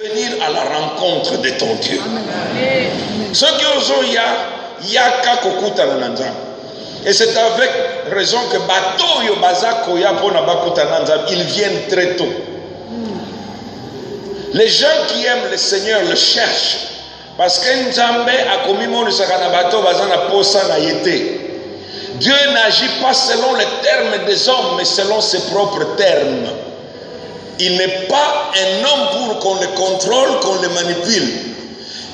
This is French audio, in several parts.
venir à la rencontre de ton Dieu. Ce qui osent yaka kokuta na nzambe. Et c'est avec raison que bateau yo bazako ya pona bakuta na nzambe, ils viennent très tôt. Les gens qui aiment le Seigneur le cherchent parce que nzambe a commis mon sakana bateau bazana posa na yete. Dieu n'agit pas selon les termes des hommes, mais selon ses propres termes. Il n'est pas un homme pour qu'on le contrôle, qu'on le manipule.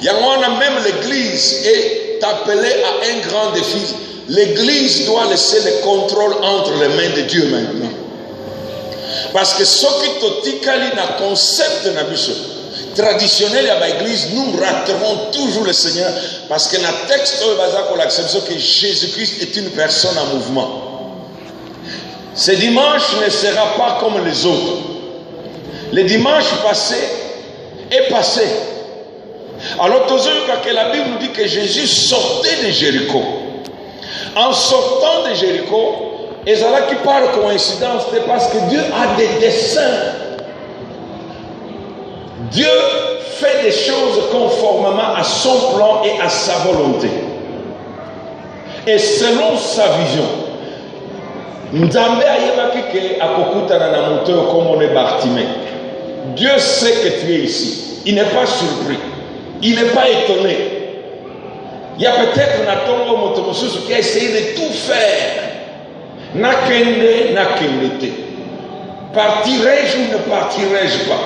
Même l'église est appelée à un grand défi. L'église doit laisser le contrôle entre les mains de Dieu maintenant. Parce que ce qui totikali na concept na biso traditionnel à l'église, nous raterons toujours le Seigneur. Parce que dans le texte, l'acception que Jésus-Christ est une personne en mouvement. Ce dimanche ne sera pas comme les autres. Le dimanche passé est passé. Alors, que la Bible nous dit que Jésus sortait de Jéricho. En sortant de Jéricho, et ça là qui par coïncidence, c'est parce que Dieu a des desseins. Dieu fait des choses conformément à son plan et à sa volonté. Et selon sa vision. Nzambe ayebaki ke akokutana na moto comme on est Bartimée. Dieu sait que tu es ici. Il n'est pas surpris. Il n'est pas étonné. Il y a peut-être Natongo Motomosusu qui a essayé de tout faire. Nakende, nakendete. Partirai-je ou ne partirai-je pas?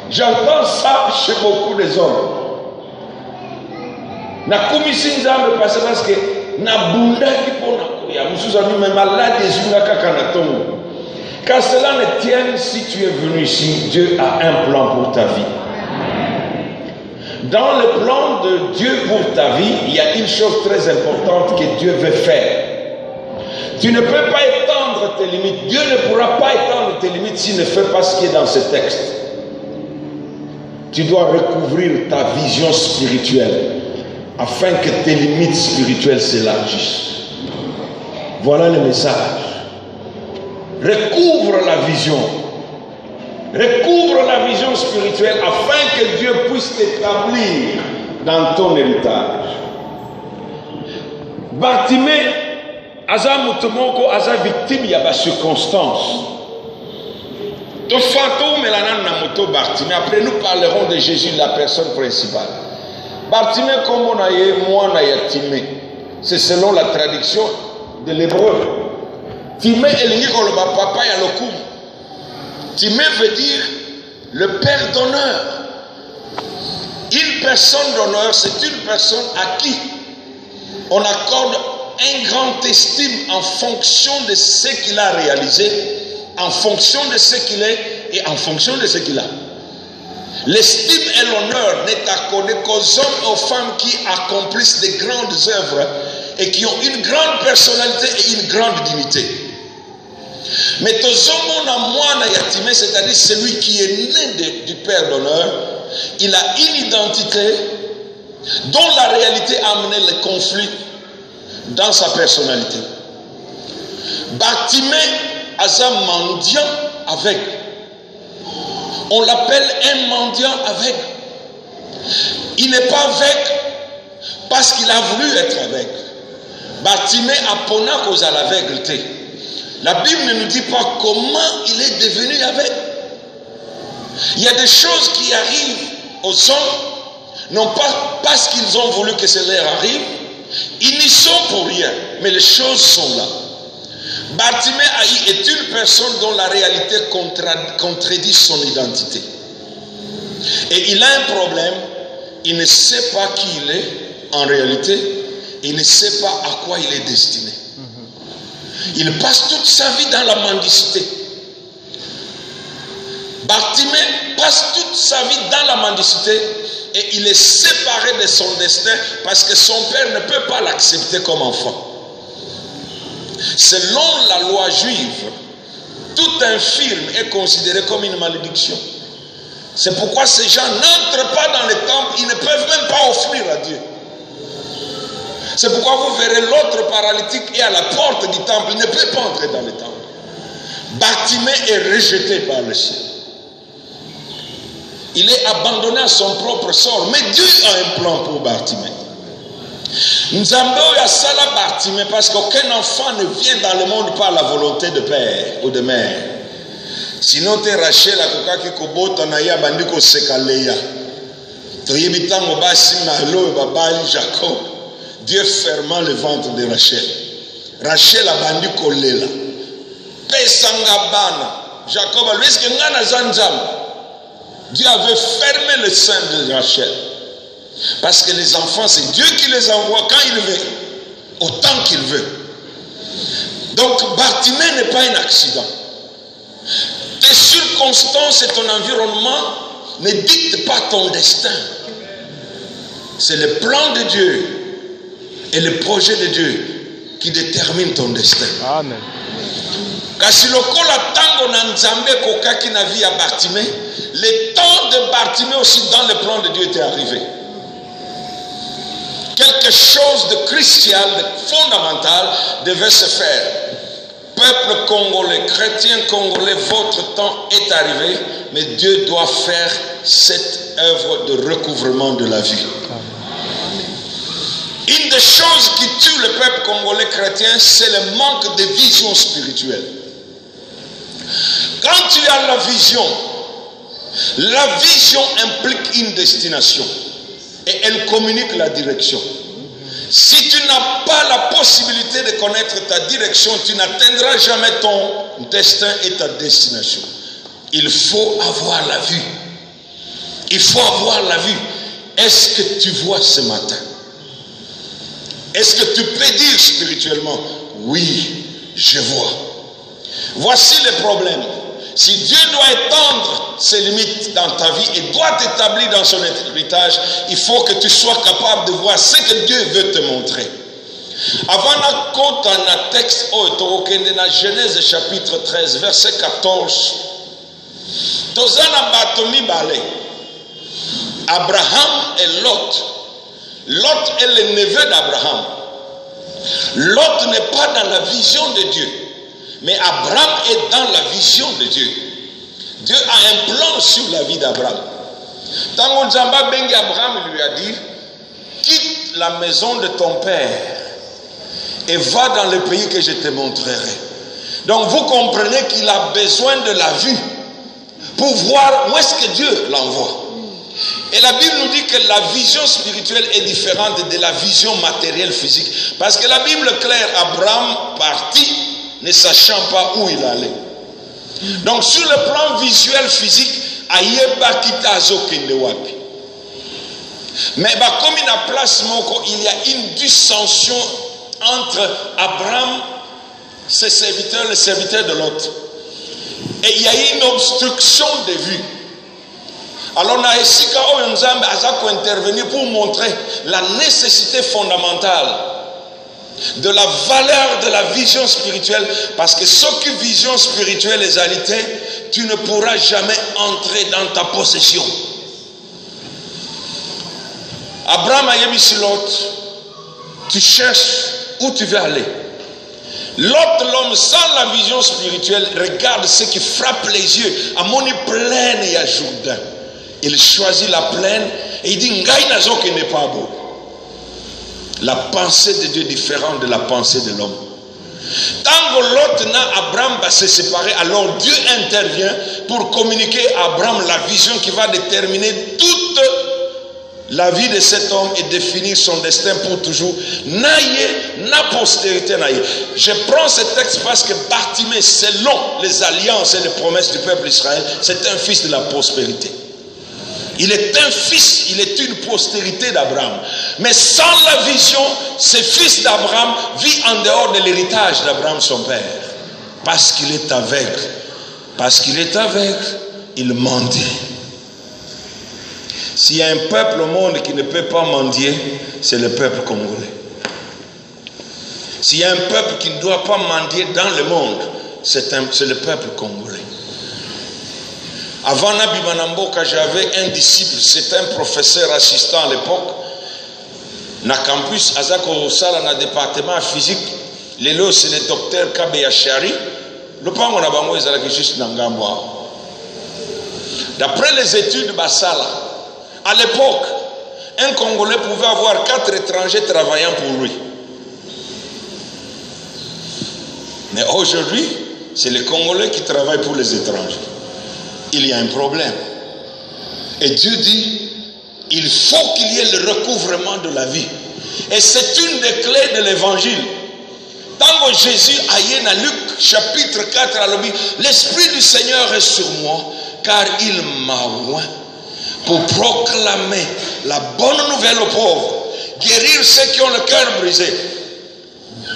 J'entends ça chez beaucoup des hommes. Na komisi nzambe parce que na bunda ki pona koya mususu ami me malade ezunga kaka na tongo. Car cela ne tienne, si tu es venu ici, Dieu a un plan pour ta vie. Dans le plan de Dieu pour ta vie, il y a une chose très importante que Dieu veut faire. Tu ne peux pas étendre tes limites. Dieu ne pourra pas étendre tes limites s'il ne fait pas ce qui est dans ce texte. Tu dois recouvrir ta vision spirituelle afin que tes limites spirituelles s'élargissent. Voilà le message. Recouvre la vision. Recouvre la vision spirituelle afin que Dieu puisse t'établir dans ton héritage. Bartimée, aza mutumoko, aza victime, il y a des circonstances. Après, nous parlerons de Jésus, la personne principale. Bartimée, comme on a eu, moi, on a Timée. C'est selon la traduction de l'hébreu. Timée est le papa et le coup. Timée veut dire le père d'honneur. Une personne d'honneur, c'est une personne à qui on accorde un grand estime en fonction de ce qu'il a réalisé, en fonction de ce qu'il est et en fonction de ce qu'il a. L'estime et l'honneur n'est accordé qu'aux hommes et aux femmes qui accomplissent de grandes œuvres et qui ont une grande personnalité et une grande dignité. Mais c'est-à-dire celui qui est né du Père d'honneur, il a une identité dont la réalité a amené le conflit dans sa personnalité. Bartimée a un mendiant avec. On l'appelle un mendiant avec. Il n'est pas avec parce qu'il a voulu être avec. Bartimée a pona cause à l'aveugleté. La Bible ne nous dit pas comment il est devenu avec. Il y a des choses qui arrivent aux hommes, non pas parce qu'ils ont voulu que cela leur arrive, ils n'y sont pour rien, mais les choses sont là. Bartimée est une personne dont la réalité contredit son identité. Et il a un problème, il ne sait pas qui il est en réalité, il ne sait pas à quoi il est destiné. Il passe toute sa vie dans la mendicité. Bartimée passe toute sa vie dans la mendicité et il est séparé de son destin parce que son père ne peut pas l'accepter comme enfant. Selon la loi juive, tout infirme est considéré comme une malédiction. C'est pourquoi ces gens n'entrent pas dans le temple, ils ne peuvent même pas offrir à Dieu. C'est pourquoi vous verrez l'autre paralytique est à la porte du temple, il ne peut pas entrer dans le temple. Bartimée est rejeté par le ciel. Il est abandonné à son propre sort. Mais Dieu a un plan pour Bartimée. Nzambe oyo asala Bartimée parce qu'aucun enfant ne vient dans le monde par la volonté de père ou de mère. Sinon te Rachel akokaki kobota na ya bandi koseka Léa. Toyebi tango basi malo babali Jacob. Dieu ferma le ventre de Rachel. Rachel abandi kolela. Pesanga bana. Jacob a lui est-ce que ngana zanzam. Dieu avait fermé le sein de Rachel. Parce que les enfants, c'est Dieu qui les envoie quand il veut, autant qu'il veut. Donc, Bartimée n'est pas un accident. Tes circonstances et ton environnement ne dictent pas ton destin. C'est le plan de Dieu et le projet de Dieu qui déterminent ton destin. Amen. Kasi lokola tango na nzambe kokaki na vie à Bartimée, le temps de Bartimée aussi dans le plan de Dieu était arrivé. Quelque chose de crucial, de fondamental devait se faire. Peuple congolais, chrétien congolais, votre temps est arrivé, mais Dieu doit faire cette œuvre de recouvrement de la vie. Une des choses qui tue le peuple congolais chrétien, c'est le manque de vision spirituelle. Quand tu as la vision implique une destination. Et elle communique la direction. Si tu n'as pas la possibilité de connaître ta direction, tu n'atteindras jamais ton destin et ta destination. Il faut avoir la vue. Il faut avoir la vue. Est-ce que tu vois ce matin? Est-ce que tu peux dire spirituellement, oui, je vois. Voici le problème. Si Dieu doit étendre ses limites dans ta vie et doit t'établir dans son héritage, il faut que tu sois capable de voir ce que Dieu veut te montrer. Avant la côte en texte, dans Genèse chapitre 13, verset 14, Tozana Batomi Balé, Abraham et Lot. Lot est le neveu d'Abraham. Lot n'est pas dans la vision de Dieu. Mais Abraham est dans la vision de Dieu. Dieu a un plan sur la vie d'Abraham. Tango Nzamba Bengi Abraham lui a dit, quitte la maison de ton père et va dans le pays que je te montrerai. Donc vous comprenez qu'il a besoin de la vue pour voir où est-ce que Dieu l'envoie. Et la Bible nous dit que la vision spirituelle est différente de la vision matérielle physique. Parce que la Bible claire, Abraham partit ne sachant pas où il allait. Donc sur le plan visuel physique, ayeba kitazo kende wapi. Mais comme il a place moko, il y a une dissension entre Abraham, ses serviteurs, les serviteurs de l'autre. Et il y a une obstruction de vue. Alors na esika oyo Nzambe azako intervenir pour montrer la nécessité fondamentale de la valeur de la vision spirituelle, parce que ce qui vision spirituelle les alités, tu ne pourras jamais entrer dans ta possession. Abraham a yebisi Lot, tu cherches où tu veux aller. L'autre, l'homme sans la vision spirituelle, regarde ce qui frappe les yeux. Amoni plaine et à Jourdain. Il choisit la plaine et il dit Ngai nazoke n'est pas beau. La pensée de Dieu est différente de la pensée de l'homme. Tant que l'autre Abraham va se séparer, alors Dieu intervient pour communiquer à Abraham la vision qui va déterminer toute la vie de cet homme et définir son destin pour toujours. Naïe, na postérité naïe. Je prends ce texte parce que Bartimée, selon les alliances et les promesses du peuple d'Israël, c'est un fils de la prospérité. Il est un fils, il est une postérité d'Abraham. Mais sans la vision, ce fils d'Abraham vit en dehors de l'héritage d'Abraham, son père. Parce qu'il est aveugle. Parce qu'il est aveugle, il mendie. S'il y a un peuple au monde qui ne peut pas mendier, c'est le peuple congolais. S'il y a un peuple qui ne doit pas mendier dans le monde, c'est le peuple congolais. Avant Nabi Manamboka, j'avais un disciple, c'était un professeur assistant à l'époque, na campus, Azako Sala, na département physique, lelo c'est le docteur Kabeya Shari, le pango na bango ezalaki juste na ngambo. D'après les études Bassala, à l'époque, un Congolais pouvait avoir 4 étrangers travaillant pour lui. Mais aujourd'hui, c'est les Congolais qui travaillent pour les étrangers. Il y a un problème. Et Dieu dit, il faut qu'il y ait le recouvrement de la vie. Et c'est une des clés de l'évangile. Tant que Jésus a dans Luc chapitre 4 à l'objet, l'Esprit du Seigneur est sur moi, car il m'a oint pour proclamer la bonne nouvelle aux pauvres, guérir ceux qui ont le cœur brisé,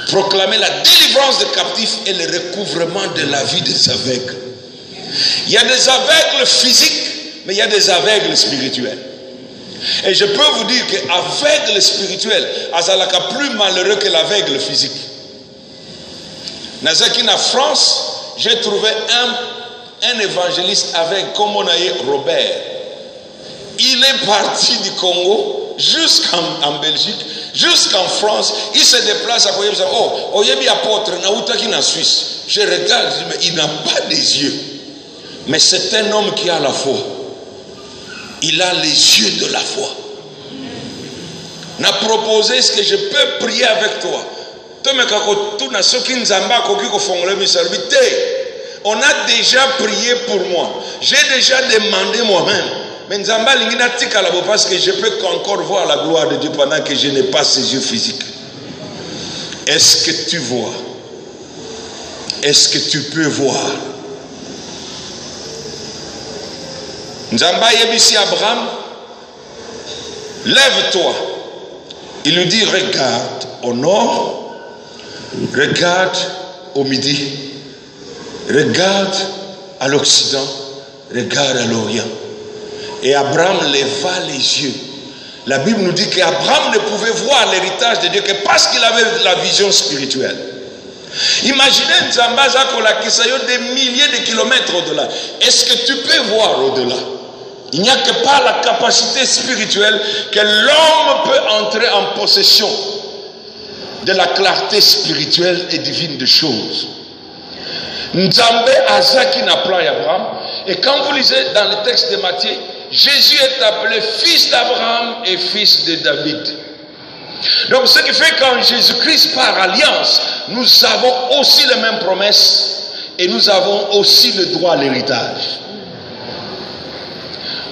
proclamer la délivrance des captifs et le recouvrement de la vie des aveugles. Il y a des aveugles physiques, mais il y a des aveugles spirituels. Et je peux vous dire que l'aveugle spirituel azalaka plus malheureux que l'aveugle physique. Nazaki en France, j'ai trouvé un évangéliste avec, comme on a dit, Robert. Il est parti du Congo jusqu'en Belgique, jusqu'en France. Il se déplace à Koyeb. Oh, Oyebi apôtre, Naoutaki en Suisse. Je regarde, mais il n'a pas des yeux. Mais c'est un homme qui a la foi. Il a les yeux de la foi. N'a proposé ce que je peux prier avec toi. On a déjà prié pour moi. J'ai déjà demandé moi-même. Mais parce que je peux encore voir la gloire de Dieu pendant que je n'ai pas ses yeux physiques. Est-ce que tu vois? Est-ce que tu peux voir? Nzamba yebisi Abraham, lève-toi. Il lui dit, regarde au nord, regarde au midi, regarde à l'Occident, regarde à l'Orient. Et Abraham leva les yeux. La Bible nous dit qu'Abraham ne pouvait voir l'héritage de Dieu que parce qu'il avait la vision spirituelle. Imaginez Nzambaza Kolakisayo des milliers de kilomètres au-delà. Est-ce que tu peux voir au-delà? Il n'y a que par la capacité spirituelle que l'homme peut entrer en possession de la clarté spirituelle et divine des choses. Nzambe Azaki n'a plan Abraham. Et quand vous lisez dans le texte de Matthieu, Jésus est appelé fils d'Abraham et fils de David. Donc ce qui fait qu'en Jésus-Christ par alliance, nous avons aussi les mêmes promesses et nous avons aussi le droit à l'héritage.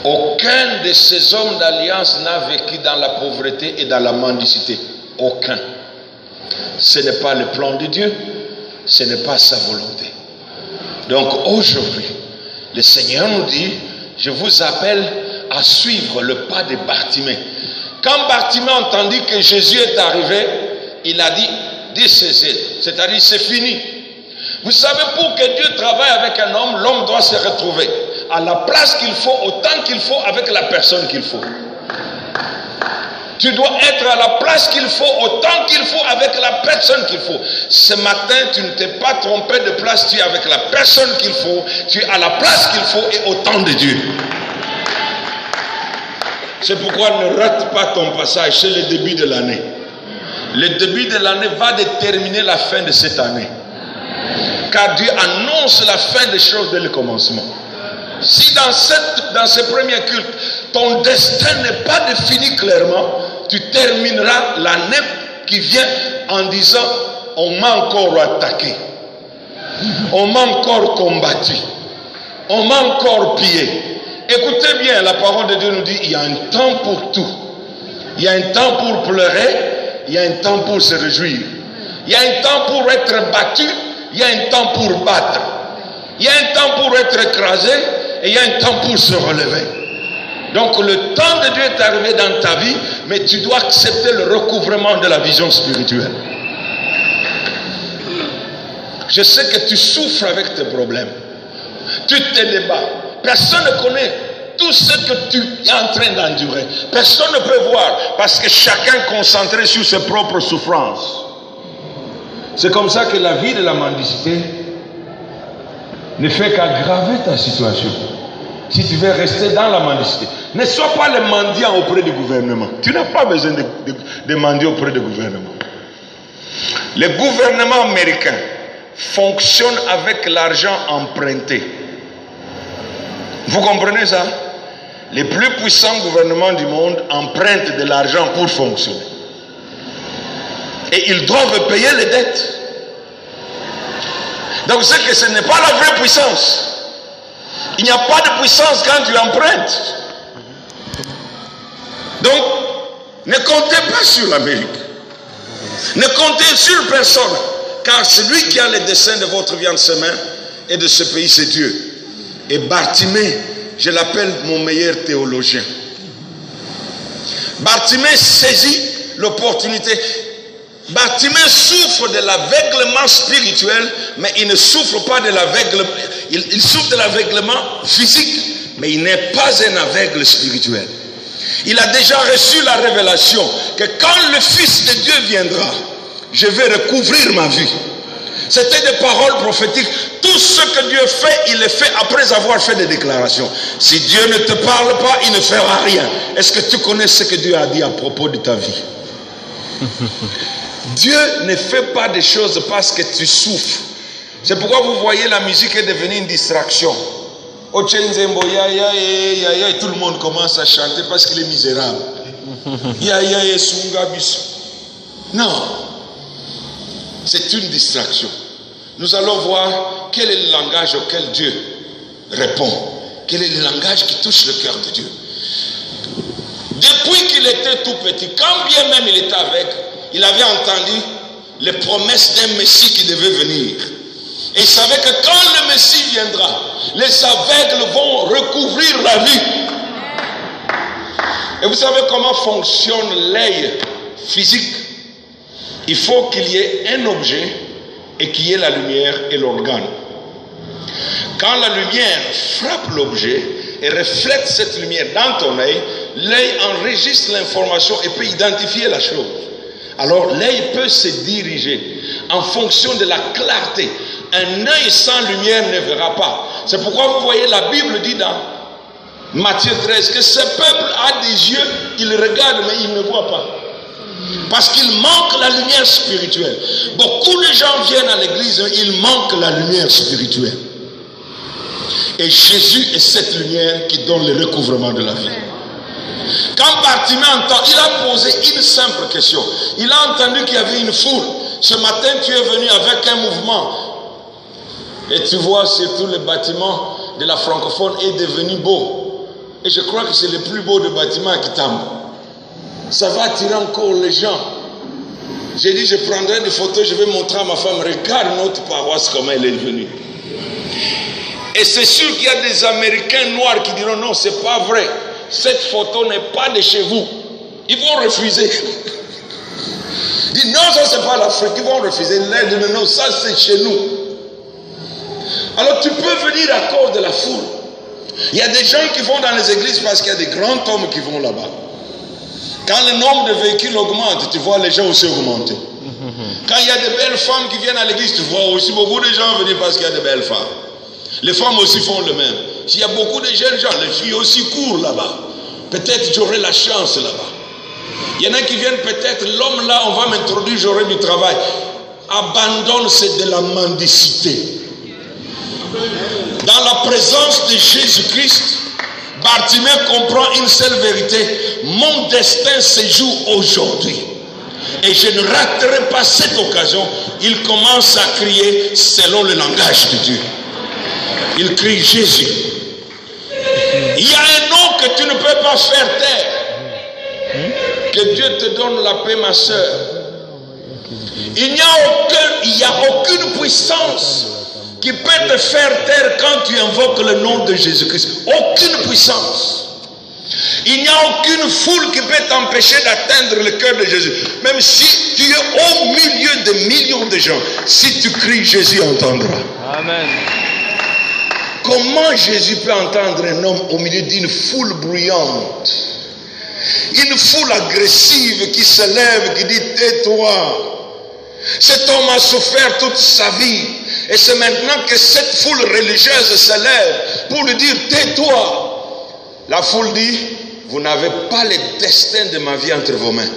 Aucun de ces hommes d'alliance n'a vécu dans la pauvreté et dans la mendicité. Aucun. Ce n'est pas le plan de Dieu, ce n'est pas sa volonté. Donc aujourd'hui, le Seigneur nous dit, je vous appelle à suivre le pas de Bartimée. Quand Bartimée entendit que Jésus est arrivé, il a dit, c'est-à-dire c'est fini. Vous savez, pour que Dieu travaille avec un homme, l'homme doit se retrouver à la place qu'il faut, au temps qu'il faut, avec la personne qu'il faut. Tu dois être à la place qu'il faut, au temps qu'il faut, avec la personne qu'il faut. Ce matin, tu ne t'es pas trompé de place, tu es avec la personne qu'il faut, tu es à la place qu'il faut et au temps de Dieu. C'est pourquoi ne rate pas ton passage, c'est le début de l'année. Le début de l'année va déterminer la fin de cette année. Car Dieu annonce la fin des choses dès le commencement. Si dans ce premier culte, ton destin n'est pas défini clairement, tu termineras l'année qui vient en disant, on m'a encore attaqué, on m'a encore combattu, on m'a encore pillé. Écoutez bien, la parole de Dieu nous dit, il y a un temps pour tout. Il y a un temps pour pleurer, il y a un temps pour se réjouir. Il y a un temps pour être battu, il y a un temps pour battre. Il y a un temps pour être écrasé et il y a un temps pour se relever. Donc le temps de Dieu est arrivé dans ta vie, mais tu dois accepter le recouvrement de la vision spirituelle. Je sais que tu souffres avec tes problèmes. Tu te débats. Personne ne connaît tout ce que tu es en train d'endurer. Personne ne peut voir parce que chacun est concentré sur ses propres souffrances. C'est comme ça que la vie de la mendicité ne fait qu'aggraver ta situation. Si tu veux rester dans la mendicité, ne sois pas le mendiant auprès du gouvernement. Tu n'as pas besoin de mendier auprès du gouvernement. Le gouvernement américain fonctionne avec l'argent emprunté. Vous comprenez ça? Les plus puissants gouvernements du monde empruntent de l'argent pour fonctionner. Et ils doivent payer les dettes. Donc c'est que ce n'est pas la vraie puissance. Il n'y a pas de puissance quand tu empruntes. Donc, ne comptez pas sur l'Amérique. Ne comptez sur personne. Car celui qui a les desseins de votre vie en ses mains et de ce pays, c'est Dieu. Et Bartimée, je l'appelle mon meilleur théologien. Bartimée saisit l'opportunité. Bartimée souffre de l'aveuglement spirituel, mais il ne souffre pas de l'aveuglement. Il souffre de l'aveuglement physique, mais il n'est pas un aveugle spirituel. Il a déjà reçu la révélation que quand le Fils de Dieu viendra, je vais recouvrir ma vie. C'était des paroles prophétiques. Tout ce que Dieu fait, il le fait après avoir fait des déclarations. Si Dieu ne te parle pas, il ne fera rien. Est-ce que tu connais ce que Dieu a dit à propos de ta vie? Dieu ne fait pas des choses parce que tu souffres. C'est pourquoi vous voyez la musique est devenue une distraction. Tout le monde commence à chanter parce qu'il est misérable. Non. C'est une distraction. Nous allons voir quel est le langage auquel Dieu répond. Quel est le langage qui touche le cœur de Dieu. Depuis qu'il était tout petit, quand bien même il était avec, il avait entendu les promesses d'un Messie qui devait venir. Et il savait que quand le Messie viendra, les aveugles vont recouvrir la vie. Et vous savez comment fonctionne l'œil physique? Il faut qu'il y ait un objet et qu'il y ait la lumière et l'organe. Quand la lumière frappe l'objet et reflète cette lumière dans ton œil, l'œil enregistre l'information et peut identifier la chose. Alors l'œil peut se diriger en fonction de la clarté. Un œil sans lumière ne verra pas. C'est pourquoi vous voyez la Bible dit dans Matthieu 13 que ce peuple a des yeux, il regarde mais il ne voit pas. Parce qu'il manque la lumière spirituelle. Beaucoup de gens viennent à l'église, il manque la lumière spirituelle. Et Jésus est cette lumière qui donne le recouvrement de la vie. Quand Bartimée entend, il a posé une simple question. Il a entendu qu'il y avait une foule. Ce matin, tu es venu avec un mouvement. Et tu vois surtout le bâtiment de la francophone est devenu beau. Et je crois que c'est le plus beau des bâtiments qui tombe. Ça va attirer encore les gens. J'ai dit, je prendrai des photos, je vais montrer à ma femme, regarde notre paroisse, comment elle est venue. Et c'est sûr qu'il y a des Américains noirs qui diront, non, c'est pas vrai. Cette photo n'est pas de chez vous. Ils vont refuser. Ils disent, non, ça c'est pas l'Afrique. Ils vont refuser. Non, ça c'est chez nous. Alors tu peux venir à cause de la foule. Il y a des gens qui vont dans les églises parce qu'il y a des grands hommes qui vont là-bas. Quand le nombre de véhicules augmente, tu vois les gens aussi augmenter. Quand il y a de belles femmes qui viennent à l'église, tu vois aussi beaucoup de gens venir parce qu'il y a de belles femmes. Les femmes aussi font le même. S'il y a beaucoup de jeunes gens, les filles aussi courent là-bas. Peut-être j'aurai la chance là-bas. Il y en a qui viennent peut-être, l'homme là, on va m'introduire, j'aurai du travail. Abandonne, c'est de la mendicité. Dans la présence de Jésus-Christ, Bartimée comprend une seule vérité. Mon destin se joue aujourd'hui. Et je ne raterai pas cette occasion. Il commence à crier selon le langage de Dieu. Il crie Jésus. Il y a un nom que tu ne peux pas faire taire. Que Dieu te donne la paix, ma soeur. Il n'y a aucune puissance qui peut te faire taire quand tu invoques le nom de Jésus-Christ. Aucune puissance. Il n'y a aucune foule qui peut t'empêcher d'atteindre le cœur de Jésus. Même si tu es au milieu de millions de gens, si tu cries, Jésus entendra. Amen. Comment Jésus peut entendre un homme au milieu d'une foule bruyante? Une foule agressive qui se lève, qui dit tais-toi. Cet homme a souffert toute sa vie. Et c'est maintenant que cette foule religieuse se lève pour lui dire tais-toi. La foule dit, vous n'avez pas le destin de ma vie entre vos mains.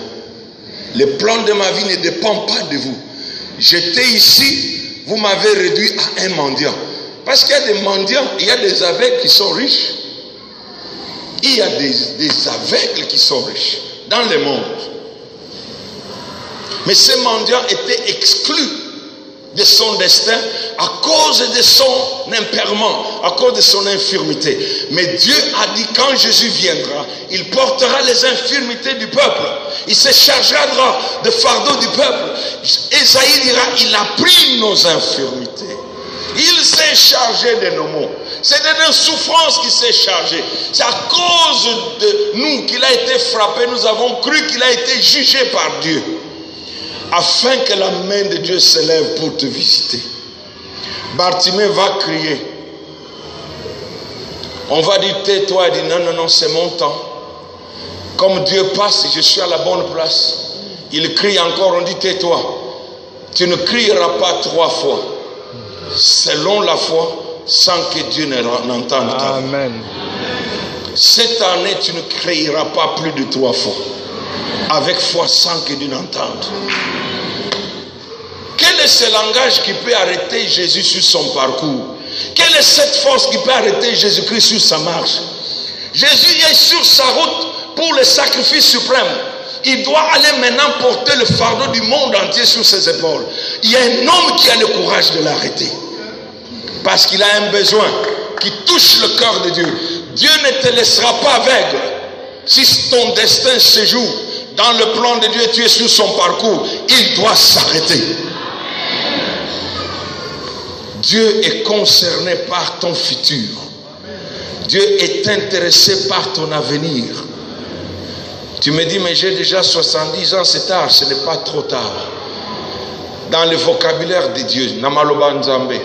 Le plan de ma vie ne dépend pas de vous. J'étais ici, vous m'avez réduit à un mendiant. Parce qu'il y a des mendiants, il y a des aveugles qui sont riches. Il y a des aveugles qui sont riches dans le monde. Mais ce mendiant était exclu de son destin à cause de son impairment, à cause de son infirmité. Mais Dieu a dit, quand Jésus viendra, il portera les infirmités du peuple. Il se chargera de fardeau du peuple. Ésaïe dira, il a pris nos infirmités. Il s'est chargé de nos maux. C'est de nos souffrances qu'il s'est chargé. C'est à cause de nous qu'il a été frappé. Nous avons cru qu'il a été jugé par Dieu. Afin que la main de Dieu s'élève pour te visiter. Bartimée va crier. On va dire tais-toi. Il dit non, non, non, c'est mon temps. Comme Dieu passe, je suis à la bonne place. Il crie encore, on dit tais-toi. Tu ne crieras pas 3 fois. Selon la foi, sans que Dieu n'entende ta voix. Amen. Cette année, tu ne crieras pas plus de 3 fois. Avec foi, sans que Dieu n'entende. Quel est ce langage qui peut arrêter Jésus sur son parcours? Quelle est cette force qui peut arrêter Jésus-Christ sur sa marche? Jésus est sur sa route pour le sacrifice suprême. Il doit aller maintenant porter le fardeau du monde entier sur ses épaules. Il y a un homme qui a le courage de l'arrêter. Parce qu'il a un besoin qui touche le cœur de Dieu. Dieu ne te laissera pas aveugle. Si ton destin se joue dans le plan de Dieu et tu es sur son parcours, il doit s'arrêter. Dieu est concerné par ton futur. Dieu est intéressé par ton avenir. Tu me dis, mais j'ai déjà 70 ans, c'est tard. Ce n'est pas trop tard. Dans le vocabulaire de Dieu, Namaloba Nzambe,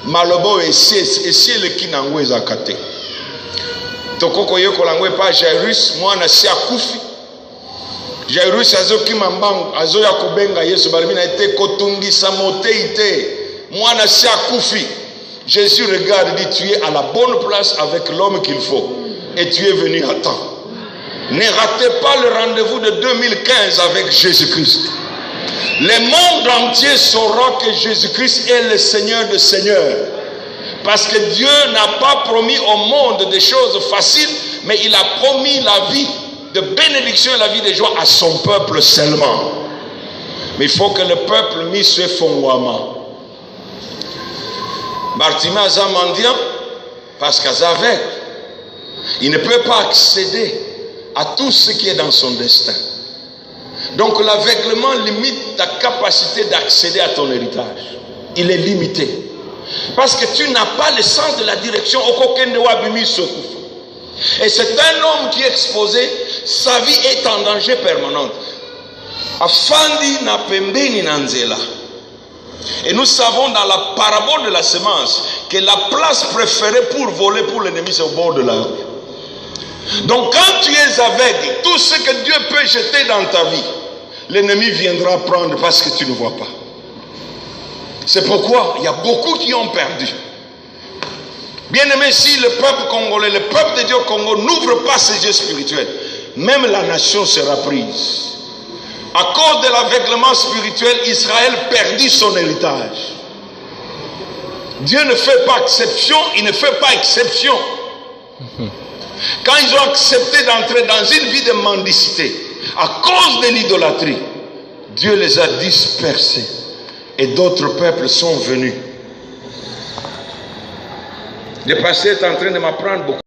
Malobo esi le kinango ezakate. Tokoko yeko langwe pa Jairus, mwana si akufi. Jairus azoki mambango, azoya kubenga Yesu balimina ete kotungisa moteite. Mwana si akufi. Jésus regarde et dit, tu es à la bonne place avec l'homme qu'il faut. Et tu es venu à temps. Ne ratez pas le rendez-vous de 2015 avec Jésus-Christ. Le monde entier saura que Jésus-Christ est le Seigneur des Seigneurs. Parce que Dieu n'a pas promis au monde des choses faciles, mais il a promis la vie de bénédiction et la vie de joie à son peuple seulement. Mais il faut que le peuple mise ce fondement. Bartimée a mendiant parce qu'avec, il ne peut pas accéder à tout ce qui est dans son destin. Donc l'aveuglement limite ta capacité d'accéder à ton héritage. Il est limité. Parce que tu n'as pas le sens de la direction. Et c'est un homme qui est exposé, sa vie est en danger permanent. Afandi na pembeni na nzela. Et nous savons dans la parabole de la semence que la place préférée pour voler pour l'ennemi, c'est au bord de la rue. Donc quand tu es aveugle, tout ce que Dieu peut jeter dans ta vie, l'ennemi viendra prendre parce que tu ne vois pas. C'est pourquoi il y a beaucoup qui ont perdu. Bien aimé, si le peuple congolais, le peuple de Dieu au Congo n'ouvre pas ses yeux spirituels, même la nation sera prise. À cause de l'aveuglement spirituel, Israël perdit son héritage. Dieu ne fait pas exception, il ne fait pas exception. Quand ils ont accepté d'entrer dans une vie de mendicité, à cause de l'idolâtrie, Dieu les a dispersés. Et d'autres peuples sont venus. Le passé est en train de m'apprendre beaucoup.